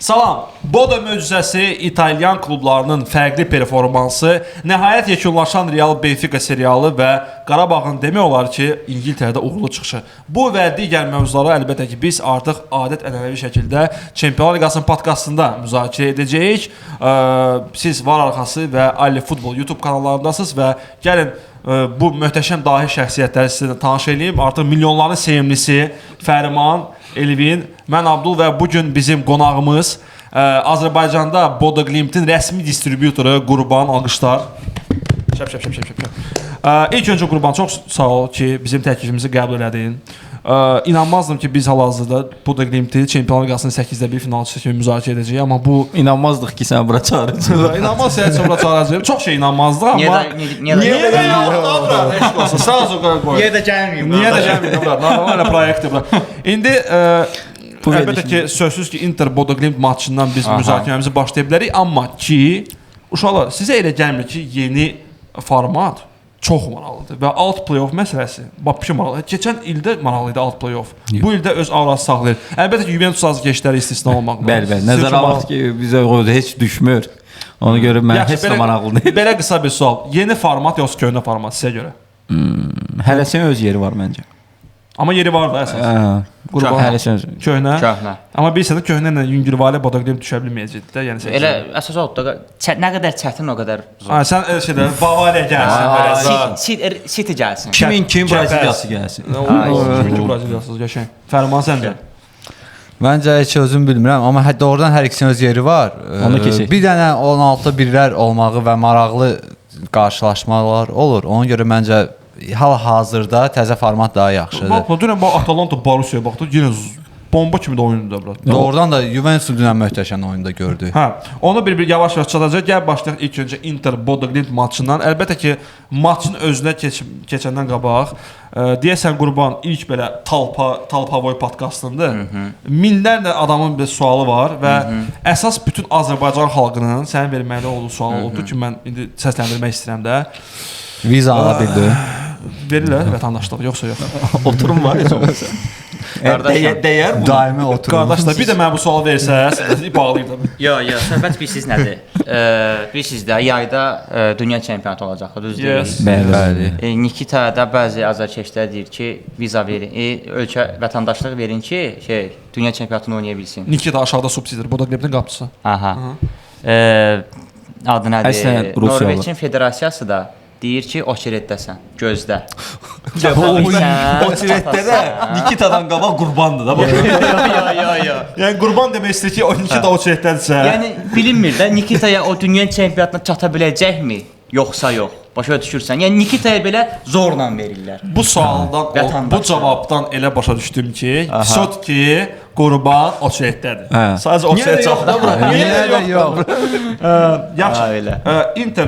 Salam, Bodo möcüzəsi İtalyan klublarının fərqli performansı, nəhayət yekunlaşan Real Benfica serialı və Qarabağın demək olar ki, İngiltərədə uğurlu çıxışı. Bu və digər mövzuları əlbəttə ki, biz artıq adət-ənənəvi şəkildə Çempionlar Liqasının podkastında müzakirə edəcəyik. Siz Var Arxası və Ali Futbol YouTube kanallarındasınız və gəlin bu möhtəşəm dahi şəxsiyyətləri sizə tanış edeyim. Artıq milyonların sevimlisi Fərman Elvin, mən Abdul və bugün bizim qonağımız Azərbaycanda Bodo Glimt'in rəsmi distributoru Qurban, alqışlar. İlk öncə Qurban, çox sağ ol ki, bizim təklifimizi qəbul elədin. İnanmazdım ki, biz hal-hazırda Bodo Glimt'i Çempionlar Liqasının 8-də 1 finalçısı kimi müzakirə edəcəyik, amma bu... İnanmazdıq ki, sən bura çağıracaq. İnanmaz sənə bura çağıracaq. Çox şey inanmazdıq, amma... Niyə yoxdur? Sağ ol, qoy. Niyə də gəlməyim? Niyə də gəlməyim? Normal proyektdir bura. İndi... Əlbəttə ki, sözsüz ki, Inter-Bodo Glimt maçından biz müzakirəmizi başlaya bilərik, amma ki, uşaqlar, sizə elə gəlmir ki, yeni format çox maraqlıdır və alt play-off məsələsi, vapşı maraqlıdır. Keçən ildə maraqlıydı alt play-off. Bu ildə öz aurası saxlayır. Əlbəttə ki, Juventus azarkeşləri istisna olmaqla. Bəli, nəzərə alaq ki, bizə heç düşmür. Ona görə mən heç də maraqlı deyil. Belə qısa bir sual, yeni format yoxsa köhnə format sizə görə? Hələsin öz yeri var məncə. Amma yeri var da əsas. Köhnə. Amma bilirsən də köhnə ilə yüngülvalə Bodo Glimt düşə bilməyəcəkdir də, yəni elə əsas oldu da nə qədər çətin o qədər zor. Sən şeydə Bavariya gəlsin, City gəlsin. Kimin Braziliyası gəlsin. Kimin Braziliyası qəşəng. Fərman səndə. Məncə heç özüm bilmirəm, amma doğrudan hər ikisinin öz yeri var. Bir dənə 16 birlər olmağı və maraqlı qarşılaşmalar olur. Ona görə məncə hal-hazırda təzə format daha yaxşıdır. Bax, dünən Atalanta Borussiya baxdı, yenə bomba kimi də oyundur da. Doğrudan da Juventus dünən möhtəşəm oyunda gördük. Hə, onu bir yavaş-yavaş çatacaq. Gəl başlayaq ilk öncə Inter-Bodo Glimt maçından. Əlbəttə ki, maçın özünə keçəndən qabaq, deyəsən Qurban ilk belə Talpavoy podkastındır. Minlərlə adamın bir sualı var və əsas bütün Azərbaycan xalqının sənin verməli olduğu sual oldu ki, mən indi səsləndirmək istəyirəm də. Viza ala bildi. Verirlər vətəndaşlığı, yoxsa yox. Oturum var heç olmasa. Dəyər bu. Daimi oturum. Qardaşlar, bir də mənə bu sualı versəz, bağlayırdım. Yox, söhbət bilirsiniz nədir? Bilirsiniz də, yayda dünya çempionatı olacaq, düzdür? Bəli. Nikita'da bəzi azarkeşlər deyir ki, viza verin, ölkə vətəndaşlıq verin ki, dünya çempionatını oynaya bilsin. Nikita aşağıda subsididir, Bodo Glimt'in qapısı. Aha. Adı nədir? Norveçin federasiyası da deyir ki, Oçeretdəsən, gözdə. Oçeretdə də Nikita'dan qabaq Qurbandır da. Yox. Yəni Qurban demək istəyir ki, o Nikita Oçeretdənsə. Yəni bilinmir də Nikita'ya o dünya çempionatına çata biləcəkmi, yoxsa yox. Başa düşürsən. Yəni Nikita'ya belə zorla verirlər. Bu sualdan, bu cavabdan elə başa düşdüm ki, Sotki Qurban Oçeretdədir. Sadəcə Oçeret çatdı bura. Niyə yox? Yaxşı. Inter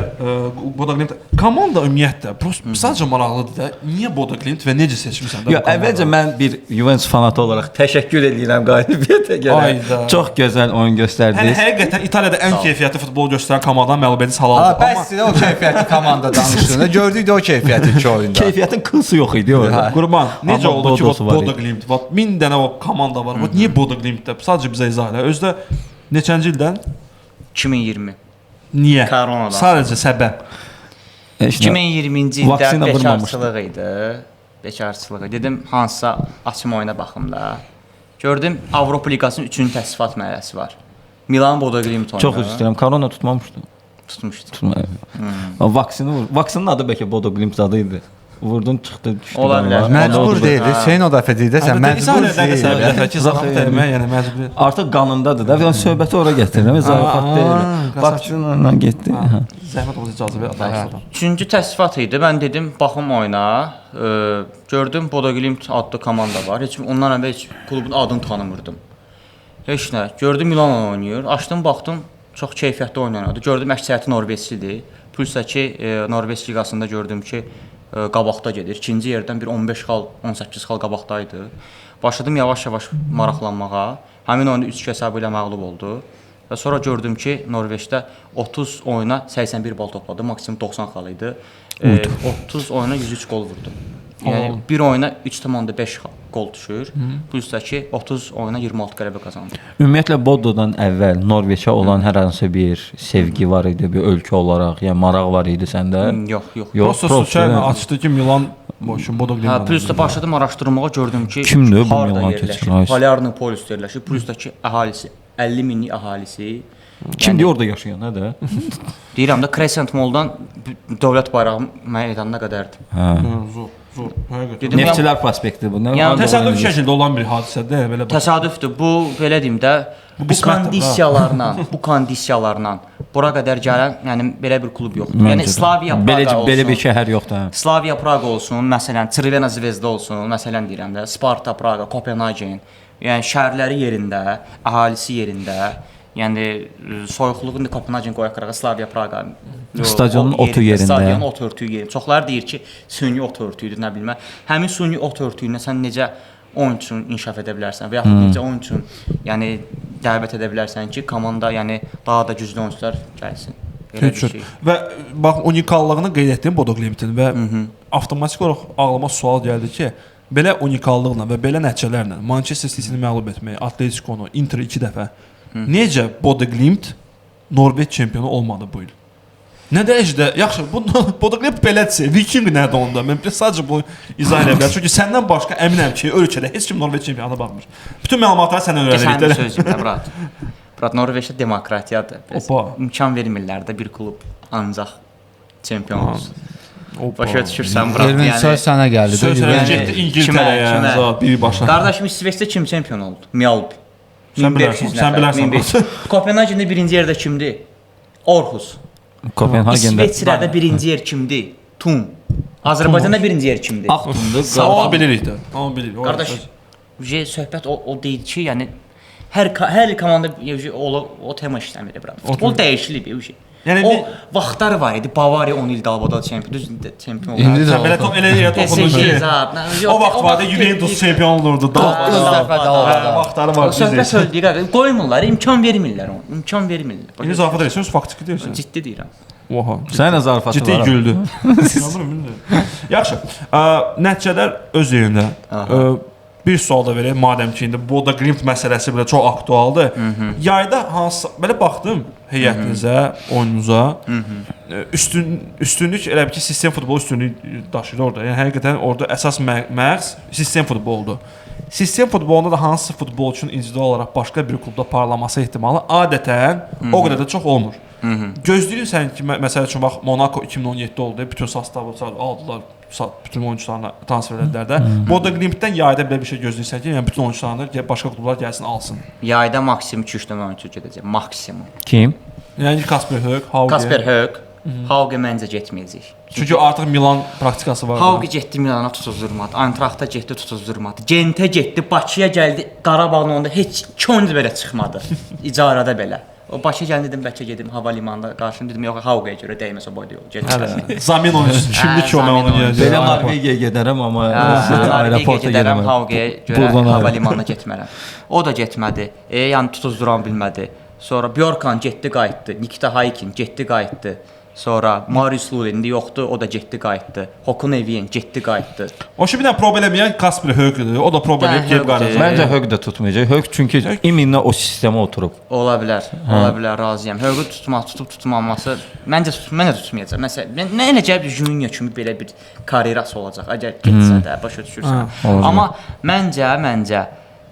Bodo Glimt komanda ümumiyyətlə sadəcə maraqlıdır da. Niyə Bodo Glimt və necə seçmisən də? Yox, əvvəlcə mən bir Juventus fanatı olaraq təşəkkür edirəm qalibiyyətə görə. Çox gözəl oyun göstərdiniz. Həqiqətən İtaliyada ən keyfiyyətli futbol göstərən komandanın məğlubiyyəti halaldır. Bəs o keyfiyyətli komanda danışdığında gördük də o keyfiyyəti iki oyunda. Keyfiyyətin qılsı yox idi orada. Qurban, necə oldu ki, Bodo Glimt, 1000 dənə o komanda var. Niyə Bodo Glimtdə? Sadəcə bizə izah elə. Özdə neçənci ildən? 2020. Niyə? Koronadan. Sadəcə səbəb. 2020-ci ildə bekarçılıq idi. Bekarçılıq. Dedim hansısa açım oyuna baxım da. Gördüm Avropa Liqasının 3-cü təsnifat mərhələsi var. Milan Bodo Glimt oyunu. Çox istəyirəm. Korona tutmamışdı. Tutmuşdu. Vaksinin adı bəlkə Bodo Glimt adı idi. Vurdun, çıxdı, düşdü. Ola bilər. Məcbur deyil. Sen o dəfə deyil də sən məcbur deyil. Artıq qanındadır da. Söhbəti ora gətirirəm. Zarafat deyil. Vaksinla getdi. Zəhmət olsa icazə ver. Üçüncü təsnifat idi. Mən dedim, baxım oyuna. Gördüm Bodo Glimt adlı komanda var. Ondan əvvəl heç klubun adını tanımırdım. Heç nə. Gördüm Milanla oynayır. Açdım, baxdım. Çox keyfiyyətli oynanıyordu. Gördüm əksəriyyəti Norveçlidir. Pulsa ki, Norveç liqasında gördüm ki, qabaqda gedir. İkinci yerdən bir 15 xal, 18 xal qabaqdaydı. Başladım yavaş-yavaş maraqlanmağa. Həmin oyunda 3 hesabı ilə məğlub oldu. Və sonra gördüm ki, Norveçdə 30 oyuna 81 bal topladı. Maksimum 90 xal idi. 30 oyuna 103 gol vurdu. Yəni bir oyuna 3.5 qol düşür. Plus da ki 30 oyuna 26 qələbə qazandı. Ümumiyyətlə Bododan əvvəl Norveçə olan hər hansı bir sevgi var idi, bir ölkə olaraq, yəni maraq var idi səndə? Yox. Prosta случайно açdı ki, Milan boşun Bodo Glimt. Hə, plus da başladım araşdırmağa, gördüm ki, kimdir bu harda Milan yerləşir? keçir? Polyarny polis yerləşir. Plus da ki, əhalisi 50 minlik əhalisi. Kimdir orada yaşayan, hə də? Deyirəm də Crescent Mall-dan dövlət bayrağı meydanına qədərdir. Hə. Zor. Həqiqətən. Dedim, Neftçilər prospekti bu. Nə? Yəni, Təsadüf şəkildə olan bir hadisədir, belə bax. təsadüfdür. Bu belə deyim də, bu kondisiyalarla bura qədər gələn, yəni belə bir klub yoxdur. Yəni Slavia Praga olsun. Belə bir şəhər yoxdur, hə. Slavia Praga olsun, məsələn, Crvena Zvezda olsun, məsələn deyirəm də, Sparta Praga, Kopenhagen. Yəni şəhərləri yerində, əhalisi yerində. Yəni soyuqluğu indi Kopenhagen qoyaq qırağa, Slavia Praga. Stadionun otu yerində. Stadionun ot örtüyü yerində. Çoxları deyir ki, süni ot örtüyüdür, nə bilmə. Həmin süni ot örtüyünə sən necə oyunçunu inkişaf edə bilərsən və yaxud necə oyunçunu, yəni dəvət edə bilərsən ki, komanda, yəni daha da güclü oyunçular gəlsin. Belə bir şey. Və bax unikallığını qeyd etdim Bodo Glimtin və avtomatik olaraq ağlıma sual gəldi ki, belə unikallıqla və belə nəticələrlə Manchester City-ni məğlub etmək, Atletico-nu, Inter 2 dəfə necə Bodo Glimt Norveç çempionu olmadı bu il? Nə dərəcədə? Yaxşı, bu Bodo Glimt belədirsə, Viking nədir onda? Mən sadəcə bunu izah edə bilərəm. Çünki səndən başqa əminəm ki, ölkədə heç kim Norveç çempionu baxmır. Bütün məlumatları sənə öyrənirik. Sən söz deyirəm, Murat. Murat, Norveçdə demokratiyadır. İmkan vermirlər də bir klub ancaq çempion olsun. Başa düşürsən, Murat. Elvin söz sənə gəldi. Söz getdi İngiltərəyə, birbaşa. Qardaşım, İsveçdə kim çempion oldu? Mjolnir. Sən bilərsən. Kopenhagendə birinci yerdə kimdir? Aarhus. Kopenhagendə. İsveçrədə birinci yer kimdir? Tum. Azərbaycanda birinci yer kimdir? Axtundur. Amma bilirik də. Amma bilirik. Qardaş, söhbət o deyil ki, yəni hər komanda o tema işləmir bura. Futbol dəyişilib bu şey. Yəni o vaxtlar var idi. Bavariya 10 il dalbada çempion oldu. İndi də belə elə toxunur ki. O vaxt vardı Juventus çempion olurdu. 9 dəfə dalbada. Vaxtları var. Söhbət söyləyir, qoymurlar, imkan vermirlər ona. İmkan vermirlər. İndi zarafat edirsən, faktiki deyirsən. Ciddi deyirəm. Oha. Sənə zarafatı var. Ciddi güldü. Yaxşı. Nəticələr öz yerində. Bir sual da verək, madəm ki, indi Bodo Glimt məsələsi belə çox aktualdır. Yayda hansı, belə baxdım heyətinizə, oyununuza, üstünlük, elə bir ki, sistem futbolu üstünlük daşıyır orada. Yəni, həqiqətən orada əsas məqs sistem futboludur. Sistem futbolunda da hansı futbolçunun individual olaraq başqa bir klubda parlaması ehtimalı adətən o qədər də çox olmur. Gözləyirsən ki, məsəl üçün, bax, Monaco 2017-də oldu, bütün sastavı aldılar, bütün oyuncularına transfer edilər də. Bodo Glimtdən yayda belə bir şey gözləyirsən ki, yəni bütün oyuncularını başqa klublar gəlsin, alsın. Yayda maksimum 2-3 dənə oyuncu gedəcək, maksimum. Kim? Yəni Kasper Hög, Hauge. Kasper Hög, Hauge məncə getməyəcək. Çünki artıq Milan praktikası var. Hauge getdi Milana tutuzdurmadı, Eintrachtda getdi tutuzdurmadı, Gentə getdi, Bakıya gəldi, Qarabağın onda heç 2 oyuncu belə çıxmadı, icarədə belə. O Bakıya gəldi, dedim, bəlkə gedim hava limanında qarşını dedim, yox, Hauge'yə görə dəyməsə boyda yol, getməsin. Zamin oyuncusu, kimlik o, mən onu yiyəcəm. Belə Norvegiya gedərəm, amma aeroporta gedərəm, gedərəm. Hauge'yə görə hava limanına getmərəm. O da getmədi, yəni tutuzduran bilmədi. Sonra Bjorkan getdi, qayıtdı, Nikita Haikin getdi, qayıtdı. Sonra Marius Lulin yoxdur, o da getdi, qayıtdı. Hokun Evyen getdi, qayıtdı. O şey bir dənə problem eləyən Kasper Hög'dür. O da problem eləyib gəlib qayıdacaq. Məncə Hög də tutmayacaq. Hög çünki iminlə o sistemə oturub. Ola bilər, razıyam. Hög'ü tutmaması məncə tutmayacaq. Məsələn, nə eləcək bir junior kimi belə bir karyerası olacaq. Əgər getsə də, başa düşürsən. Amma məncə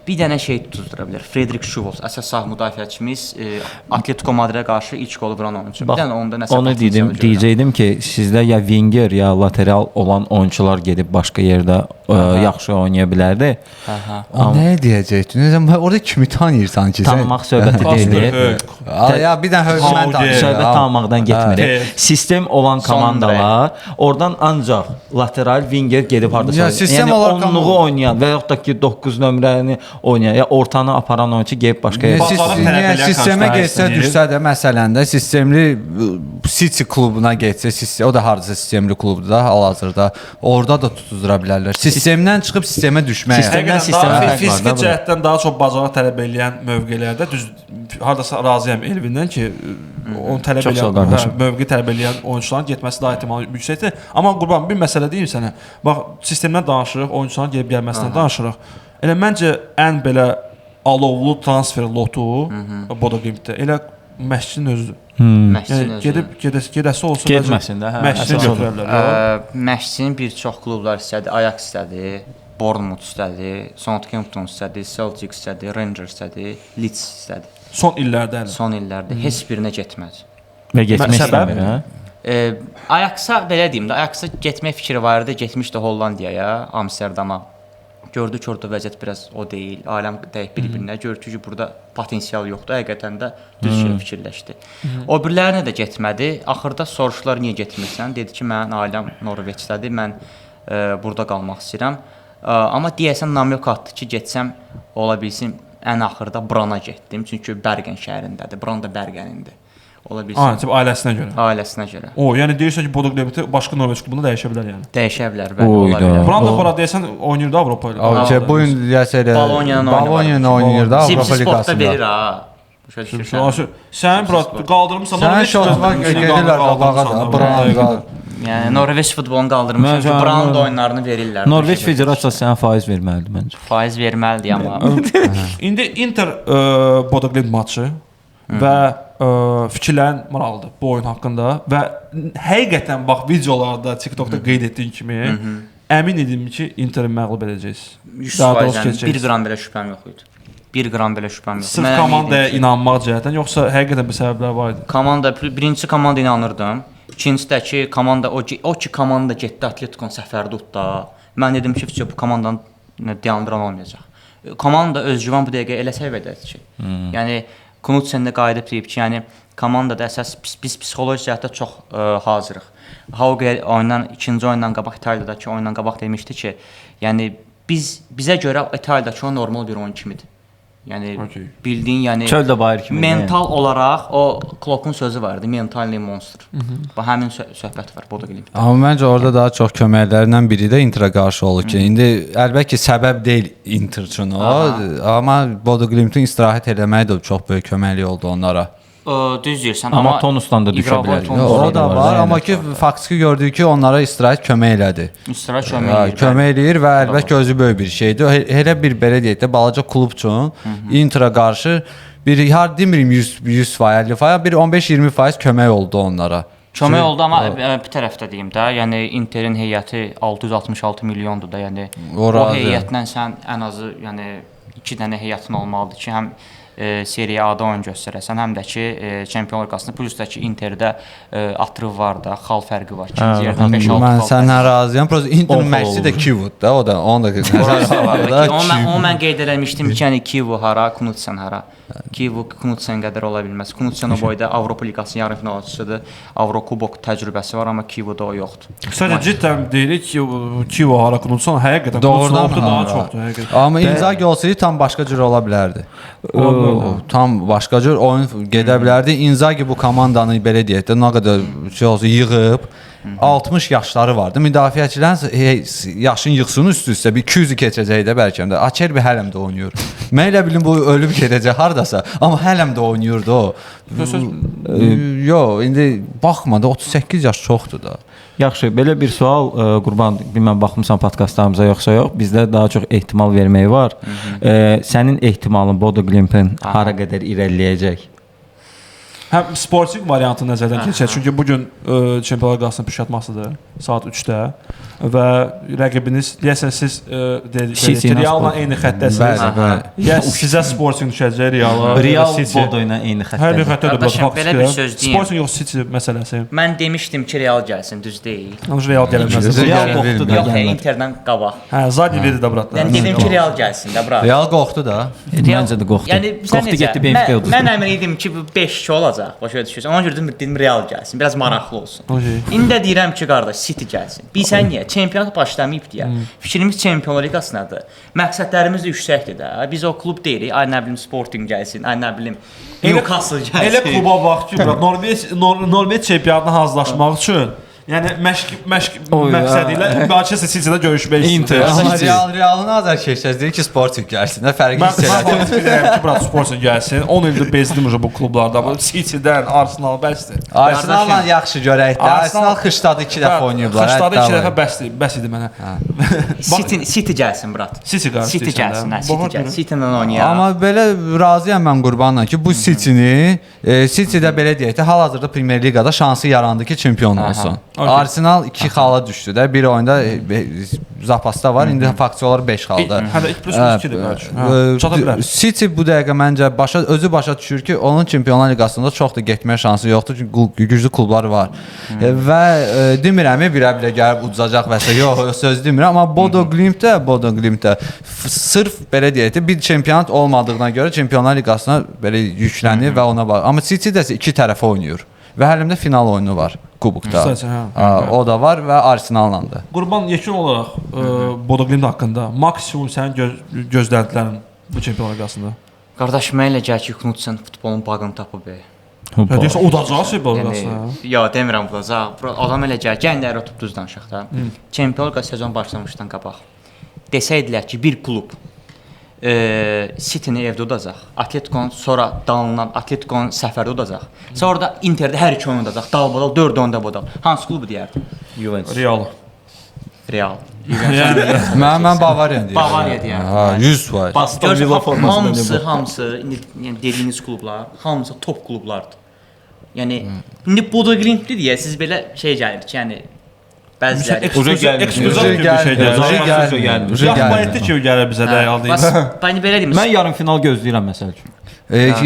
bir dənə şey tutuzdura bilər. Fredrik Schuvols, əsas sağ müdafiəçimiz, Atletico Madridə qarşı ilk golu vuran oyunçu. Bir dənə onda nəsə onu deyəcəydim ki, sizdə ya winger, ya lateral olan oyunçular gedib başqa yerdə yaxşı oynaya bilərdi. O nə deyəcəkdin? Orada kimi tanıyırsan ki, sən? Tanımaq söhbəti deyil. Ya bir dənə Hög'ü tanıyır. Söhbət tanımaqdan getmir. Sistem olan komandalar oradan ancaq lateral winger gedib hardasa. Yəni onluğu oynayan və yaxud da ki 9 nömrəni oynayan, ya ortanı aparan oyunçu gəlib başqa yerə. Sistemə getsə düşsə də məsələn də sistemli City klubuna getsə, o da hardasa sistemli klubdur da hal-hazırda. Orada da tutuzdura bilərlər. sistemdən çıxıb sistemə düşmək. Sistemdən sistemə fərq var fiziki da. cəhətdən daha çox bacarıq tələb edən mövqelərdə düz hardasa razıyam Elvindən ki, onu tələb edən mövqe tələb edən oyunçuların getməsi daha ehtimal yüksəkdir. Amma Qurban bir məsələ deyim sənə. Bax, sistemdən danışırıq, oyunçuların gəlib gəlməsindən danışırıq. Elə məncə ən belə alovlu transfer lotu Bodo Glimtdə elə məşqçinin özüdür. Yəni, gedəsi olsa getməsin də. Məşqçini götürərlər. Məşqçinin bir çox klublar istədi, Ajax istədi, Bournemouth istədi, Southampton istədi, Celtic istədi, Rangers istədi, Leeds istədi. Son illərdə. Son illərdə heç birinə getmədi. Və getmək istəmir, hə? Ajax-a belə deyim də, Ajax-a getmək fikri var idi, getmişdi Hollandiyaya, Amsterdama. Gördü ki, orada vəziyyət biraz o deyil, aləm dəyib bir-birinə. Gördü ki, burada potensial yoxdur, həqiqətən də düz fikirləşdi. O birilərinə də getmədi. Axırda soruşdular, niyə getmirsən? Dedi ki, mənim ailəm Norveçdədir, mən burada qalmaq istəyirəm. Amma deyəsən namyoq atdı ki, getsəm, ola bilsin, ən axırda Brana getdim. Çünki Bergen şəhərindədir, Bran da Bergenindir. Ola bilsin. Ailəsinə görə. Ailəsinə görə. O, yəni deyirsən ki, Bodo Glimt başqa Norveç klubunda dəyişə bilər yəni. Dəyişə bilər, bəli, ola bilər. Branda bura deyəsən oynayırdı Avropa ilə. Bu gün deyəsən Bologna oynayır da Avropa liqasında. Verir ha. Sən bura qaldırmısan. Sən şovlar gedirlər qabağa da, Branda. Yəni Norveç futbolunu qaldırmışam ki, Branda oyunlarını verirlər. Norveç Federasiyası sənə faiz verməlidir məncə. Faiz verməlidir amma. İndi Inter Bodo Glimt maçı və fikirlərin maraqlıdır bu oyun haqqında və həqiqətən bax videolarda, TikTokda qeyd etdiyin kimi əmin idim ki, Interi məğlub edəcəksiniz. 100% bir qram belə şübhəm yox idi. Bir qram belə şübhəm yox. Sırf komandaya inanmaq cəhətdən, yoxsa həqiqətən bir səbəblər var idi? Komanda, birinci komanda inanırdım. İkincidəki komanda, o ki komanda getdi Atletikon səfərdə utda. Mən dedim ki, bu komandanın dayandıran olmayacaq. Komanda özgüvən bu dəqiqə elə səviyyədədir ki. Yəni Knudsen də qayıdıb deyib ki, yəni komandada əsas biz psixoloji cəhətdə çox hazırıq. Hauge oyundan ikinci oyundan qabaq İtaliyadakı oyundan qabaq demişdi ki, yəni bizə görə İtaliyadakı o normal bir oyun kimidir. Yəni bildiyin, yəni çöldə bayır kimi. Mental olaraq o Kloppun sözü var idi, mentality monster. Bax həmin söhbət var Bodo Glimtdə. Amma məncə orada daha çox köməklərindən biri də Interə qarşı olur ki, indi əlbəttə ki, səbəb deyil Inter üçün o, amma Bodo Glimtin istirahət eləməyi də çox böyük köməklik oldu onlara. Düz deyirsən, amma tonusdan da düşə bilər. O da var, amma ki faktiki gördük ki, onlara istirahət kömək elədi. İstirahət kömək eləyir. Kömək eləyir və əlbəttə ki, özü böyük bir şeydir. Elə bir belə deyək də balaca klub üçün Interə qarşı bir har demirim 100%, 50%, bir 15-20% kömək oldu onlara. Kömək oldu, amma bir tərəfdə deyim də, yəni Interin heyəti 666 milyondur da, yəni o heyətlə sən ən azı yəni 2 dənə heyətin olmalıdır ki, həm Serie A-da oyun göstərəsən, həm də ki Çempionlar Liqasında, plus da ki Interdə atırıq var da, xal fərqi var. İkinci yerdən 5-6 xal. Mən səndən razıyam. Prosta Interin məşqçisi də Kivud da, o da onu da onu mən qeyd eləmişdim ki, yəni Kivu hara, Knudsen hara. Kivu Knudsen qədər ola bilməz. Knudsen o boyda Avropa Liqasının yarımfinalçısıdır. Avrokubok təcrübəsi var, amma Kivuda o yoxdur. Qısaca cidden deyirik ki, Kivu hara Knudsen həqiqətən doğrudan daha çoxdur həqiqətən. Amma Inzaghi olsaydı tam başqa cür ola bilərdi. Tam başqa cür oyun gedə bilərdi. Inzaghi bu komandanı belə deyək də, nə qədər şey olsa yığıb 60 yaşları vardı. Müdafiəçilərin yaşın yığsın üst-üstə bir 200-ü keçəcək də bəlkə də. Acerbi hələm də oynayır. Mən elə bilim bu ölüb gedəcək hardasa, amma hələm də oynayırdı o. Yox, indi baxmadı 38 yaş çoxdur da. Yaxşı, belə bir sual Qurban, bilməm baxmısan podkastlarımıza yoxsa yox. Bizdə daha çox ehtimal vermək var. Sənin ehtimalın Bodo Glimtin hara qədər irəliləyəcək? Həm sporting variantı nəzərdən keçir. Çünki bu gün Çempionlar Liqasının püşatmasıdır saat 3-də və rəqibiniz deyəsən siz Real'la eyni xəttəsiniz. Yəni sizə Sporting düşəcək Real'a. Real Bodo ilə eyni xəttədir. Hər bir xəttədir. Belə bir söz deyim. Sporting yox City məsələsi. Mən demişdim ki, Real gəlsin, düz deyil. Real gələ bilməz. Real qorxdu da. Yox, Interdən qabaq. Hə, Zadi verdi də bura. Mən dedim ki, Real gəlsin də bura. Real qorxdu da. Məncə də qorxdu. Yəni qorxdu getdi Benfica uduzdu. Mən əmin idim ki, bu 5-2 olacaq. Başa düşürsən. Ona görə dedim Real gəlsin, biraz maraqlı olsun. İndi də deyirəm ki, qardaş, City gəlsin. Bilsən niyə? Çempionat başlamayıb deyə. Fikrimiz Çempionlar Liqasındadır. Məqsədlərimiz də yüksəkdir də. Biz o klub deyirik. Ay nə bilim Sporting gəlsin, ay nə bilim Newcastle gəlsin. Elə kluba bax ki, Norveç çempionatına hazırlaşmaq üçün Yəni məşq məqsədi ilə Manchester City-də görüşmək istəyir. Amma Realın azar keçəcək deyir ki, Sporting gəlsin. Nə fərqi hiss elədi? Mən bilirəm ki, bura Sporting gəlsin. 10 ildir bezdim bu klublarda. City-dən Arsenal bəsdir. Arsenal'la yaxşı görək də. Arsenal xışdadı 2 dəfə oynayıblar. Xışdadı 2 dəfə bəs idi mənə. City gəlsin Murat. City gəlsin. City-lə oynayaq. Amma belə razıyam mən Qurbanla ki, bu City-ni City-də belə deyək də hal-hazırda Premyer Liqada şansı yarandı ki, çempion olsun. Arsenal 2 xala düşdü də. Bir oyunda zapasda var. İndi faktçılar 5 xalda. Hələ 2+2-dir. Çata bilər. City bu dəqiqə məncə özü başa düşür ki, onun Çempionlar Liqasında çox da getməyə şansı yoxdur. Çünki güclü klublar var. Və demirəm birə-birə gəlib udzacaq vəsə. Yox, söz demirəm. Amma Bodo Glimt sırf belə deyək də bir çempionat olmadığına görə Çempionlar Liqasına belə yüklənir və ona bax. Amma City də 2 tərəfə oynayır. Və həlimdə final oyunu var kubokda. O da var və Arsenal'la da. Qurban, yekun olaraq Bodo Glimt haqqında maksimum sənin gözləntilərin bu Çempionlar Liqasında? Qardaş, mən elə gəl ki, Knudsen futbolun bağını tapıb. Deyirsən, udacaq Çempionlar Liqasında? Ya, demirəm udacaq. Adam elə gəl, gəl otub düz danışaq da. Çempionlar Liqası sezon başlamışdan qabaq. Desəydilər ki, bir klub City-ni evdə udacaq. Atletico sonra dalından Atletico səfərdə udacaq. Sonra da Interdə hər iki oyun udacaq. Dalbadal 4 onda bodal. Hansı klubu deyərdi? Juventus. Real. Mən Bavariya deyirəm. Bavariya deyirəm. Ha, 100%. Aston Villa formasında hamısı yəni dediyiniz klublar, hamısı top klublardır. Yəni indi Bodo Glimt-dir deyə siz belə şey gəlir ki, yəni bəziləri eksklüziv bir şey gəlir. Yaxbayətli ki, gəlir bizə Real deyil. Bəni belə deyim. Mən yarım final gözləyirəm məsəl üçün.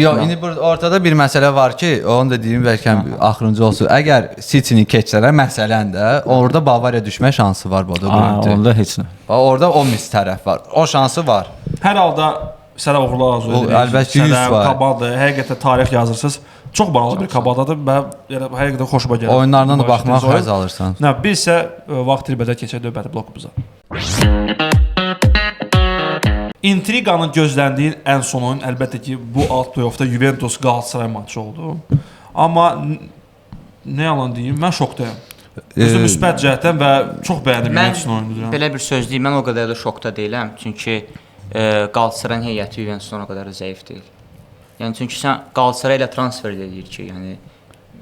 Yox, indi burada ortada bir məsələ var ki, onu da deyim bəlkə axırıncı olsun. Əgər City-ni keçsələr məsələn də orada Bavariya düşmə şansı var Bodo Glimt. Onda heç nə. Orada o mis tərəf var. O şansı var. Hər halda sənə uğurlar arzu edirik. Əlbəttə 100 var. Komanda həqiqətən tarix yazırsınız. Çox maraqlı bir komandadır və həqiqətən xoşuma gəlir. Oyunlarından da baxmaq həzz alırsan. Biz isə vaxt tirbədə keçək növbəti blokumuza. İntriqanın gözləndiyi ən son oyun əlbəttə ki, bu alt play-offda Juventus Galatasaray maçı oldu. Amma nə yalan deyim, mən şokdayım. Özü müsbət cəhətdən və çox bəyəndim Juventusun oyununu. Belə bir söz deyim, mən o qədər də şokda deyiləm. Çünki Galatasarayın heyəti Juventusun o qədər də zəif deyil. Yəni çünki sən Galatasaray ilə transfer edir ki, yəni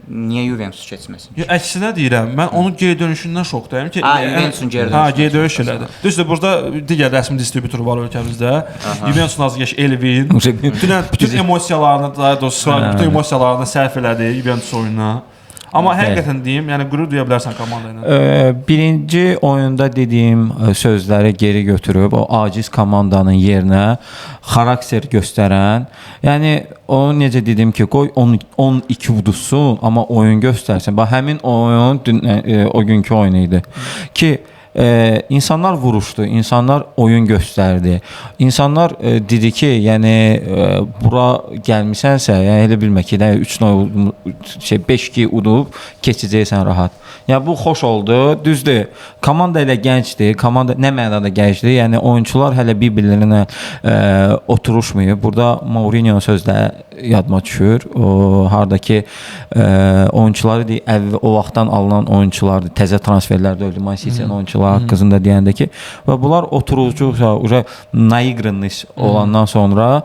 niyə Juventus keçməsin? Yox, əksinə deyirəm. Mən onun geri dönüşündən şokdayım ki, Juventusun geri dönüşü. Geri dönüş elədi. Düzdür, burada digər rəsmi distributor var ölkəmizdə. Juventusun azgəş Elvin bütün emosiyalarını, daha doğrusu bütün emosiyalarını sərf elədi Juventus oyununa. Amma həqiqətən deyim, yəni qürur duya bilərsən komanda ilə. Birinci oyunda dediyim sözləri geri götürüb o aciz komandanın yerinə xarakter göstərən, yəni onu necə dedim ki, qoy 12 uduzsun, amma oyun göstərsin. Bax həmin oyun o günkü oyun idi ki, insanlar vuruşdu, insanlar oyun göstərdi. İnsanlar dedi ki, yəni bura gəlmisənsə, yəni elə bilmə ki, 5-2 udub keçəcəksən rahat. Yəni bu xoş oldu. Düzdür. Komanda elə gəncdir. Komanda nə mənada gəncdir? Yəni oyunçular hələ bir-birlərinə oturuşmayıb. Burada Mourinho'nun sözləri yadıma düşür. O hardakı oyunçuları o vaxtdan alınan oyunçulardır. Təzə transferlərdə öldü Manchester oyunçular haqqında deyəndə ki, və bunlar oturucuca naigranlış olandan sonra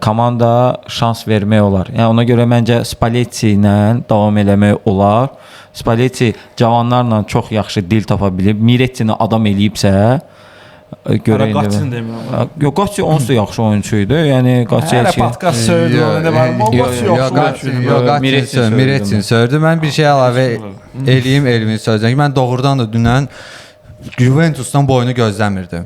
komanda şans vermək olar. Yəni ona görə məncə Spalletti ilə davam eləmək olar. Spalletti cavanlarla çox yaxşı dil tapa bilib. Mirettini adam eləyibsə, görə indi. Qaçsın demirəm. Yox, Qaçsi onsuz da yaxşı oyunçu idi. Yəni Qaçsi heç podkast söydü, nə var? Mirettini söydü. Mən bir şey əlavə eləyim Elvin sözünə. Mən doğrudan da dünən Juventusdan bu oyunu gözləmirdim.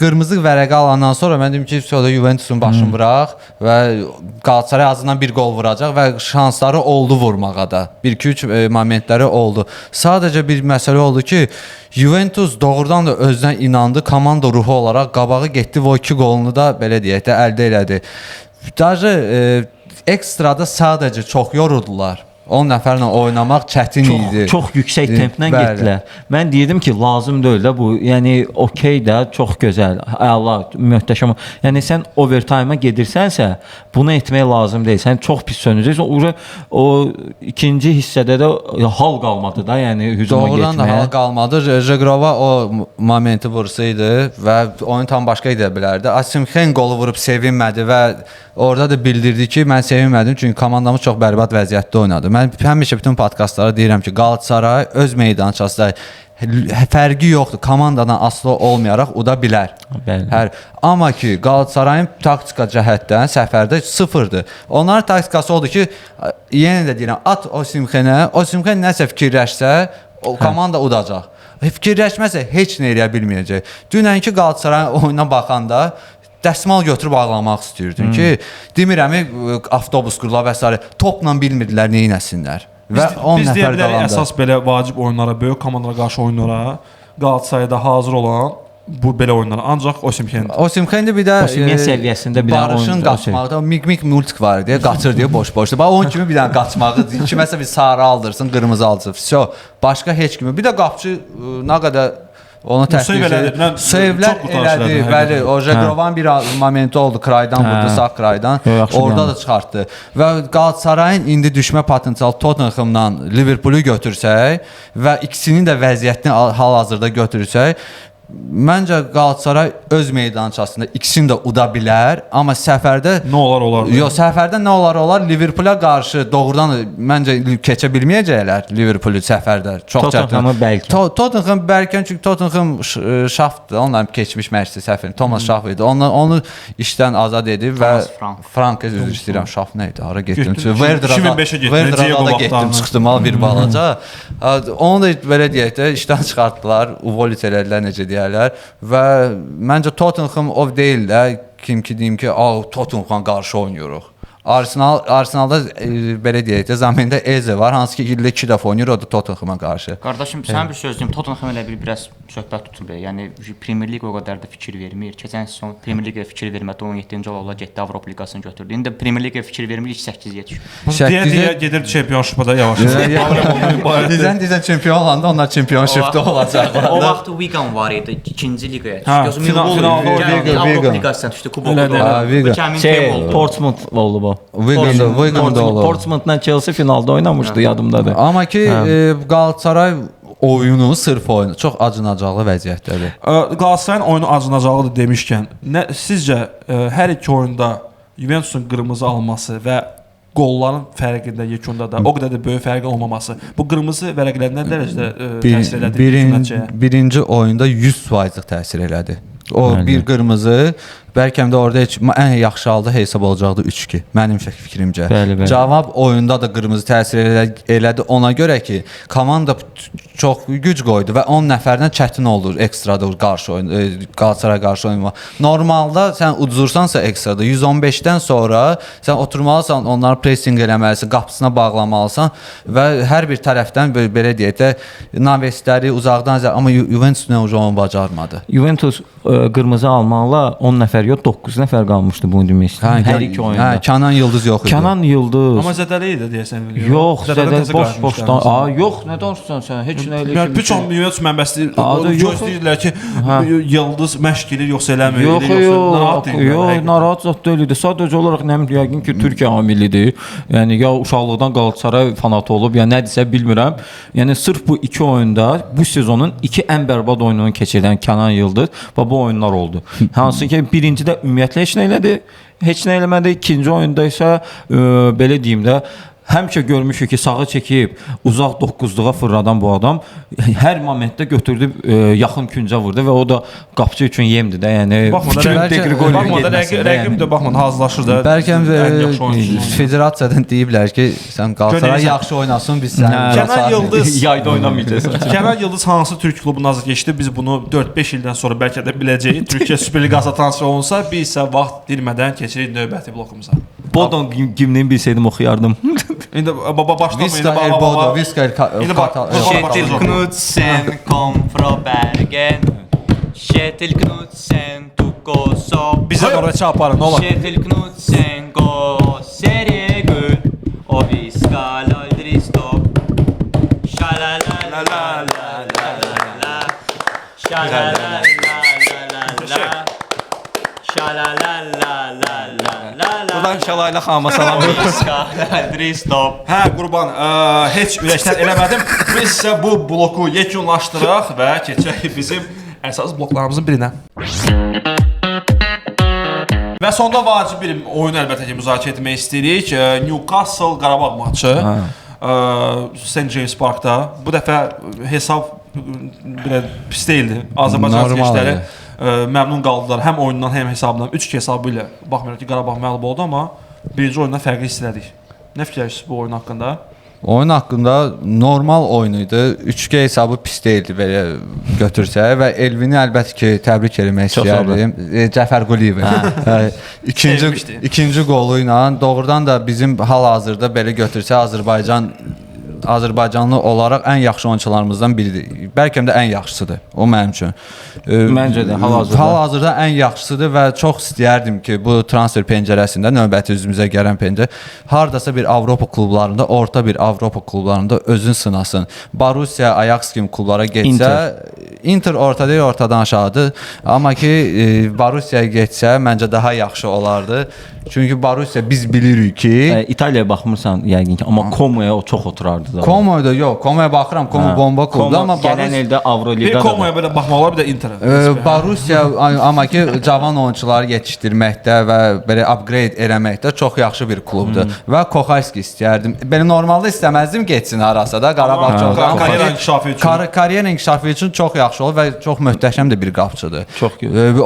Qırmızı vərəqə alandan sonra mən dedim ki, Juventusun başını bıraq və Galatasaray azından bir gol vuracaq və şansları oldu vurmağa da. 1-2-3 momentləri oldu. Sadəcə bir məsələ oldu ki, Juventus doğrudan da özünə inandı, komanda ruhu olaraq qabağı getdi və o 2 golunu da belə deyək də əldə elədi. Ekstrada sadəcə çox yoruldular. 10 nəfərlə oynamaq çətin idi. Çox yüksək templə getdilər. Mən deyirdim ki, lazım deyil də bu. Yəni okey də, çox gözəl, əla, möhtəşəm. Yəni sən overtime-a gedirsənsə, bunu etmək lazım deyil. Sən çox pis sönəcəksən. O ikinci hissədə də hal qalmadı da, yəni hücuma getməyə. Doğrudan da hal qalmadı. Jegrova o momenti vursaydı və oyun tam başqa gedə bilərdi. Asimxen qolu vurub sevinmədi və orada da bildirdi ki, mən sevinmədim çünki komandamız çox bərbad vəziyyətdə oynadı. Mən həmişə bütün podkastlara deyirəm ki, Qalatasaray öz meydançasında fərqi yoxdur. Komandadan asılı olmayaraq uda bilər. Bəli. Amma ki, Qalatasarayın taktika cəhətdən səfərdə sıfırdır. Onların taktikası odur ki, yenə də deyirəm, at Osimhenə, Osimhen nəsə fikirləşsə, o komanda udacaq. Fikirləşməsə heç nə eləyə bilməyəcək. Dünənki Qalatasarayın oyuna baxanda dəsmal götürüb ağlamaq istəyirdim ki, demirəm, avtobus qurlar və s. topla bilmirdilər nə etsinlər. Və 10 nəfər qalanda. Əsas belə vacib oyunlara, böyük komandalara qarşı oyunlara Qalatasarayda hazır olan bu belə oyunlar ancaq Osimhen. Osimhen-də bir də Osimhen səviyyəsində bir Barışın qaçmaqda mik multik var deyə qaçır deyə boş-boşdur. Bax onun kimi bir dənə qaçmağı, kiməsə bir sarı aldırsın, qırmızı aldırsın. Vəsə, başqa heç kimi. Bir də qapıcı nə qədər onu sevlər elədi. Bəli, o Jegrovan bir momenti oldu, kraydan vurdu, sağ kraydan. Orada da çıxartdı. Və Qalatasarayın indi düşmə potensialı Tottenhamla Liverpoolu götürsək və ikisinin də vəziyyətini hal-hazırda götürsək, məncə Qalatasaray öz meydançasında ikisini də uda bilər, amma səfərdə nə olar? Yox, səfərdə nə olar? Liverpoola qarşı doğrudan məncə keçə bilməyəcəklər Liverpoolu səfərdə. Çox çətin. Tottenhamı bəlkə. Tottenham bəlkə çünki Tottenham şaftdır. Onların keçmiş məşqçi səfəri Thomas Şaf idi. Onu işdən azad edib və Frank üzr istəyirəm, Şaf nə idi? Hara getdim? Verderada getdim, çıxdım al bir balaca. Onu da belə deyək də işdən çıxartdılar, uvolit elədilər necə deyərlər və məncə Tottenham o deyil də kim ki deyim ki, Tottenham'a qarşı oynayırıq. Arsenalda belə deyək də Zamendə Eze var, hansı ki ildə 2 dəfə oynayır, o da Tottenham'a qarşı. Qardaşım, sən bir söz deyim, Tottenham elə biraz söhbət tutub. Yəni Premier Liq o qədər də fikir vermir. Keçən sezon Premier Liqə fikir vermədi, 17-ci oldular, getdi Avropa Liqasını götürdü. İndi Premier Liqə fikir vermir, 8-yə düşür. Deyə gedir çempionşipada yavaş-yavaş. Dizən çempion olanda onlar çempionşipdə olacaq. O vaxt Wigan var idi, 2-ci liqaya düşdü. Avropa Liqasına düşdü, kubokda. Portsmouth oldu bu. Wigan da oldu. Portsmouth'la Chelsea finalda oynamışdı, yadımdadır. Amma ki Qalatasaray oyunu, sırf oyunu çox acınacaqlı vəziyyətdədir. Qalatasarayın oyunu acınacaqlıdır demişkən, sizcə hər iki oyunda Juventusun qırmızı alması və qolların fərqində yekunda da o qədər də böyük fərqin olmaması bu qırmızı vərəqlər nə dərəcədə təsir elədi? Birinci oyunda 100%'lik təsir elədi. O bir qırmızı bəlkə də orada heç ən yaxşı halda hesab olacaqdı 3-2 mənim fikrimcə. Cavab oyunda da qırmızı təsir elədi ona görə ki, komanda çox güc qoydu və 10 nəfərdən çətin olur ekstrada qarşı oyun, Qalatasaray qarşı oynamaq. Normalda sən uduzursansa ekstrada 115-dən sonra sən oturmalısan, onları pressing eləməlisən, qapısına bağlamalısan və hər bir tərəfdən belə deyək də Navesləri uzaqdan amma Juventus nə onu bacarmadı. Juventus qırmızı almaqla 10 nəfər yox, 9 nəfər qalmışdı bunu demək istəyirəm. Hər iki oyunda. Kenan Yıldız yox idi. Kenan Yıldız. Amma zədəli idi deyəsən. Yox, zədəli boş-boşdan. Yox, nə danışırsan sən? Heç nə elə. Yəni bütün Juventus mənbəsi gözləyirlər ki, Yıldız məşq edir yoxsa eləmir, yox, narahat zət deyil idi. Sadəcə olaraq nə bilim, yəqin ki, Türkiyə amilidir. Yəni ya uşaqlıqdan Qalatasaray fanatı olub, ya nədirsə bilmirəm. Yəni sırf bu iki oyunda bu sezonun iki ən bərbad oyununu keçirdən Kenan Yıldız və bu oyunlar oldu. Hansı ki birincidə ümumiyyətlə heç nə elədi, heç nə eləmədi. İkinci oyunda isə belə deyim də həmişə görmüşük ki, sağı çəkib uzaq 9-luğa fırladan bu adam hər momentdə götürdü, yaxın küncə vurdu və o da qapıcı üçün yemdir də. Yəni rəqib də baxmadan hazırlaşır da. Bəlkə federasiyadan deyiblər ki, sən Qalatasaray yaxşı oynasın, biz sən Kenan Yıldız yayda oynamayacaqsan. Kenan Yıldız hansı Türk klubuna keçdi? Biz bunu 4-5 ildən sonra bəlkə də biləcəyik. Türkiyə Süper Liqasına transfer olunsa, biz isə vaxt dirmədən keçirik növbəti blokumuza. Bodon gimliyini bilsəydim oxuyardım. İndi Bodo, Visker Kjetil Knudsen kom fra Bergen. Kjetil Knudsen tok oss opp. Bizə oraya çaparın, nə olar? Kjetil Knudsen gå seriegull, og vi skal aldri Kəlayla xanıma salam Dris stop. Hə, Qurban, heç ürəkdən eləmədim. Biz isə bu bloku yekunlaşdıraq və keçək bizim əsas bloklarımızın birinə. Və sonda vacib bir oyunu əlbəttə ki, müzakirə etmək istəyirik. Newcastle Qarabağ maçı. St. James Parkda. Bu dəfə hesab belə pis deyildi. Azərbaycan gəncləri məmnun qaldılar həm oyundan, həm hesabından. 3-2 hesabı ilə baxmayaraq ki, Qarabağ məğlub oldu, amma birinci oyundan fərqli hiss elədik. Nə fikirləşirsiniz bu oyun haqqında? Oyun haqqında normal oyun idi. 3-2 hesabı pis deyildi belə götürsək və Elvini əlbəttə ki, təbrik etmək istəyirəm. Cəfər Quliyev. İkinci qolu ilə doğrudan da bizim hal-hazırda belə götürsək Azərbaycanlı olaraq ən yaxşı oyunçularımızdan biridir. Bəlkə də ən yaxşısıdır. O mənim üçün. Məncə də hal-hazırda ən yaxşısıdır və çox istəyərdim ki, bu transfer pəncərəsində növbəti üzümüzə gələn pəncərə hardasa bir Avropa klublarında, orta bir Avropa klublarında özünü sınasın. Borussia, Ajax kimi klublara getsə, Inter orta deyil, ortadan aşağıdır. Amma ki, Borussia'ya getsə məncə daha yaxşı olardı. Çünki Borussia biz bilirik ki, İtaliyaya baxmırsan yəqin ki, amma Como'ya o çox oturardı da. Como'da yox, Como'ya baxıram, Como bomba klubdur, amma gələn ildə Avroliqada bir Como'ya belə baxmaq olar, bir də Interə. Borussia amma ki, cavan oyunçuları yetişdirməkdə və belə upgrade eləməkdə çox yaxşı bir klubdur. Və Kohalski istəyərdim. Belə normalda istəməzdim getsin arasa da, Qarabağ çox karyera inkişafı üçün. Karyera inkişafı üçün çox yaxşı olur və çox möhtəşəm də bir qapıçıdır. Çox gözəl.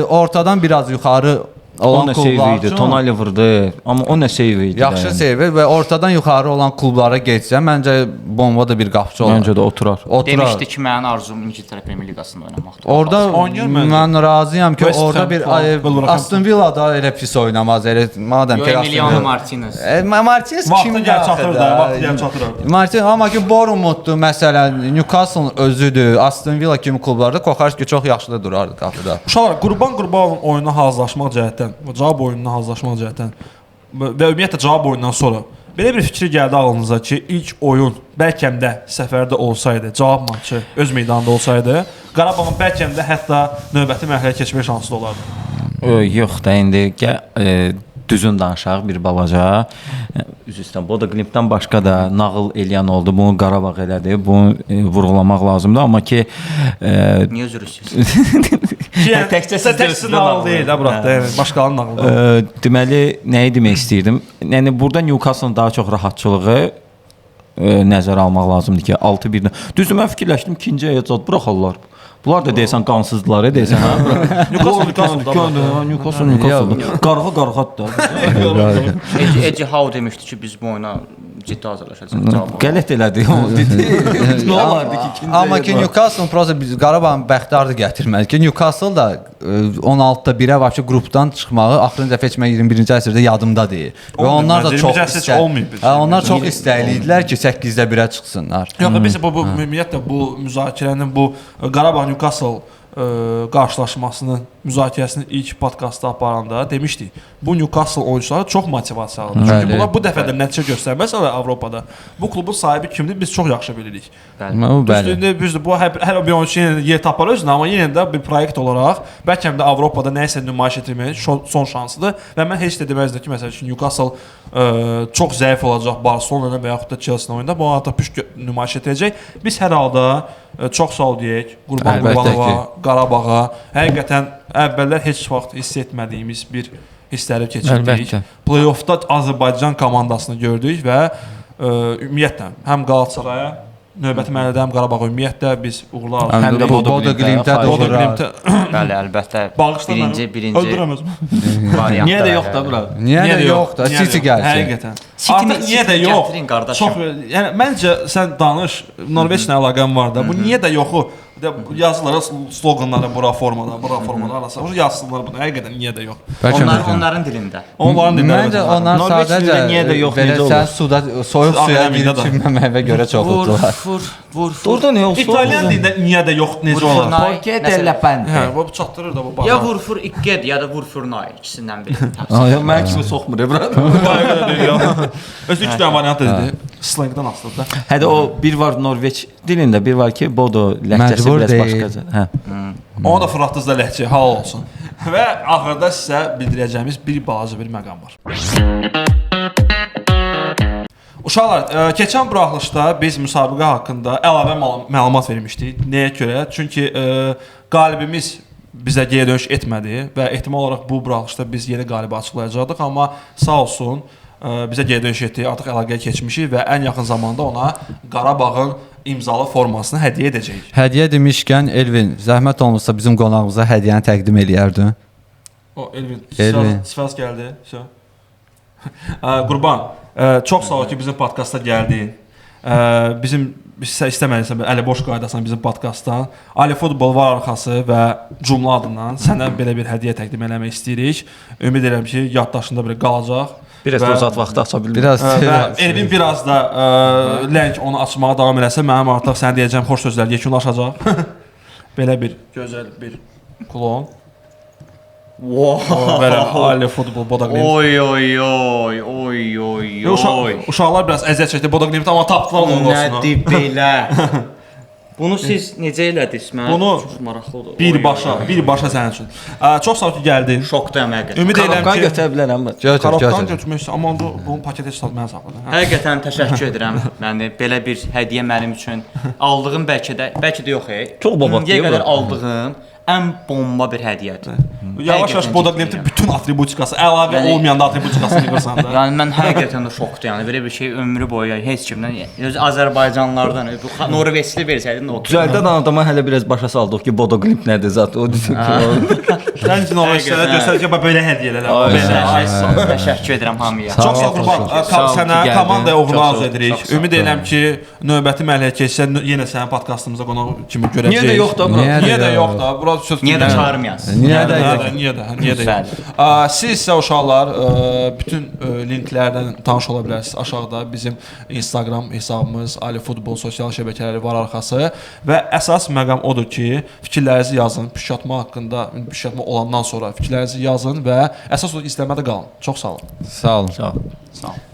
Ortadan biraz yuxarı olan klublar üçün Tonali vurdu, amma o nə seyv idi. Yaxşı seyv və ortadan yuxarı olan klublara getsə, məncə bomba da bir qapıçı olar. Məncə də oturar. Demişdi ki, mənim arzum İngiltərə Premyer Liqasında oynamaqdır. Orada mən razıyam ki, orada bir Aston Villa da elə pis oynamaz. Elə madəm ki Emiliano Martinez. Martinez kim çatır da, vaxtı gəl çatır. Martinez amma ki Bournemouthdur məsələn, Newcastle özüdür, Aston Villa kimi klublarda Kohalski çox yaxşı da durardı qapıda. Uşaqlar, Qurbanın oyununa hazırlaşmaq cəhətdən, cavab oyununa hazırlaşmaq cəhətdən və ümumiyyətlə cavab oyundan sonra belə bir fikir gəldi ağlınıza ki, ilk oyun bəlkə də səfərdə olsaydı, cavab maçı öz meydanında olsaydı, Qarabağın bəlkə də hətta növbəti mərhələyə keçmək şansı da olardı. Yox da indi düzün danışaq bir balaca. Üzüstən Bodo Glimtdən başqa da nağıl eləyən oldu. Bunu Qarabağ elədi. Bunu vurğulamaq lazımdır. Amma ki niyə üzr istəyirsiniz? Təkcə nağıl deyil də burada. Başqalarının nağılıdır. Deməli, nəyi demək istəyirdim? Yəni burada Newcastle-ın daha çox rahatçılığı nəzərə almaq lazımdır ki, 6-1-dən. Düzdür, mən fikirləşdim, ikinci həyat buraxarlar. Bunlar da deyəsən qansızdılar, deyəsən hə? Newcastle. Qarğa-qarğadır da. Eddie Howe demişdi ki, biz bu oyuna ciddi hazırlaşacağıq. Qələt elədi. Nə olardı ki, ikinci. Amma ki Newcastle prosta biz Qarabağın bəxtardı gətirmədi ki, Newcastle da 16-da 1-ə vəbşi qrupdan çıxmağı axırıncı dəfə heç mən 21-ci əsrdə yadımda deyil. Və onlar da çox istəkli idilər ki, 8-də 1-ə çıxsınlar. Yox, biz bu ümumiyyətlə bu müzakirənin bu Qarabağ Newcastle qarşılaşmasının müzakirəsini ilk podkastda aparanda demişdik. Bu Newcastle oyunçuları çox motivasiyalıdır. Çünki bunlar bu dəfə də nəticə göstərməsələr Avropada, bu klubun sahibi kimdir biz çox yaxşı bilirik. Düzdür, bu hər bir oyunçu yenə yer tapar özünə, amma yenə də bir proyekt olaraq bəlkə də Avropada nəyisə nümayiş etdirməyə son şansıdır və mən heç də deməzdim ki, məsələn üçün Newcastle çox zəif olacaq Barcelona və yaxud da Chelsea oyunda bu həyata püş nümayiş etdirəcək. Biz hər halda çox sağ ol deyək Qurbanova, Qarabağa. Həqiqətən əvvəllər heç vaxt hiss etmədiyimiz bir hissləri keçirdik. Play-offda Azərbaycan komandasını gördük və ümumiyyətlə həm Qalatasaraya növbəti mərhələdə həm Qarabağa ümumiyyətlə biz uğurlar arzulayırıq. Həm də Bodo Glimtə də uğurlar. Bəli, əlbəttə. Birinci variantda. Niyə də yox da bura? Niyə də yox da? City gəlsin. Həqiqətən. Artıq niyə də yox? Çox, yəni məncə sən danış, Norveçlə əlaqən var da. Bu niyə də yoxu? Yazılara sloganları bura formada arası. Yazsınlar bunu. Həqiqətən niyə də yox? Onların dilində. Onların dilində. Məncə onlar sadəcə niyə də yox necə olur? Sən suda soyuq suya girib çimməməyə görə çox uddular. Vur. Orada nə olsun? İtalyan dilində niyə də yox necə olar? Porque della pente. Hə, bu çatdırır da bu baza. Ya vur ikked ya da vur nay ikisindən biri. Mən kimi soxmur bura. Öz 3 dənə variant dedi. slangdan asılıdır da. Hədə o bir var Norveç dilində, bir var ki, Bodo ləhcəsi Məcbur biraz deyil. başqadır. Hə. Onu da fırlatdınız da ləhcə, halal olsun. Və axırda sizə bildirəcəyimiz bir balaca bir məqam var. Uşaqlar, keçən buraxılışda biz müsabiqə haqqında əlavə məlumat vermişdik. Nəyə görə? Çünki qalibimiz bizə geri dönüş etmədi və ehtimal olaraq bu buraxılışda biz yeni qalibi açıqlayacaqdıq, amma sağ olsun bizə geri dönüş etdi. Artıq əlaqəyə keçmişik və ən yaxın zamanda ona Qarabağın imzalı formasını hədiyyə edəcəyik. Hədiyyə demişkən Elvin, zəhmət olmasa bizim qonağımıza hədiyyəni təqdim eləyərdin. O Elvin, Elvin. sifəs gəldi. Qurban, çox sağ ol ki, bizim podkasta gəldin. Bizim istəmədiysən əli boş qayıdasan bizim podkastdan. Ali Futbol var arxası və Cumla adından sənə belə bir hədiyyə təqdim eləmək istəyirik. Ümid edirəm ki, yaddaşında belə qalacaq. Biraz da uzat vaxtı aça bilmir. Və Elvin biraz da lənk onu açmağa davam eləsə, mənim artıq sənə deyəcəm xoş sözlər yekunlaşacaq. Belə bir gözəl bir klon. Belə Ali Futbol Bodoglimt. Oy. Uşaqlar biraz əziyyət çəkdi Bodoglimt, amma tapdılar onun olsun. Nədir belə? Bunu siz necə elədiniz? Mənə Bunu çox maraqlıdır. birbaşa sənin üçün. Çox sağ ol ki, gəldin. Şokdayam həqiqətən. Ümid edirəm Karabkan ki, götürə bilərəm. Karabkan götürmək istəyirəm, amma bunu paketə çıxart mənə saxladı. Həqiqətən təşəkkür edirəm. Yəni belə bir hədiyyə mənim üçün aldığım bəlkə də yox. Çox babat İndiyə deyil qədər bu. aldığım ən bomba bir hədiyyədir. Yavaş-yavaş Bodoglimt bütün atributikası, əlavə olmayanda atributikasını yığırsan da. Yəni mən həqiqətən də şokdayam. Yəni belə bir şey ömrü boyu heç kimdən, öz Azərbaycanlılardan, bu Norveçli versəydin o. Düzəldən adama hələ biraz başa saldıq ki, Bodoglimt nədir zət. O desin ki, Sən Norveçlərə göstər ki, belə hədiyyələr. Təşəkkür edirəm hamıya. Çox sağ ol Qurban. Sənə komandaya uğurlar arzu edirik. Ümid edirəm ki, növbəti mərhələyə keçsə yenə sənin podkastımıza qonaq kimi görəcəyik. Niyə də yox da bura? Niyə də yox da? Bura söz Niyə də çağırmayasın? Niyə də? Siz isə uşaqlar bütün linklərdən tanış ola bilərsiniz. Aşağıda bizim Instagram hesabımız, Ali Futbol sosial şəbəkələri var arxası və əsas məqam odur ki, fikirlərinizi yazın. Püşkatma haqqında, püşkatma olandan sonra fikirlərinizi yazın və əsas olaraq izləmədə qalın. Çox sağ olun. Sağ olun. Sağ ol. Sağ olun.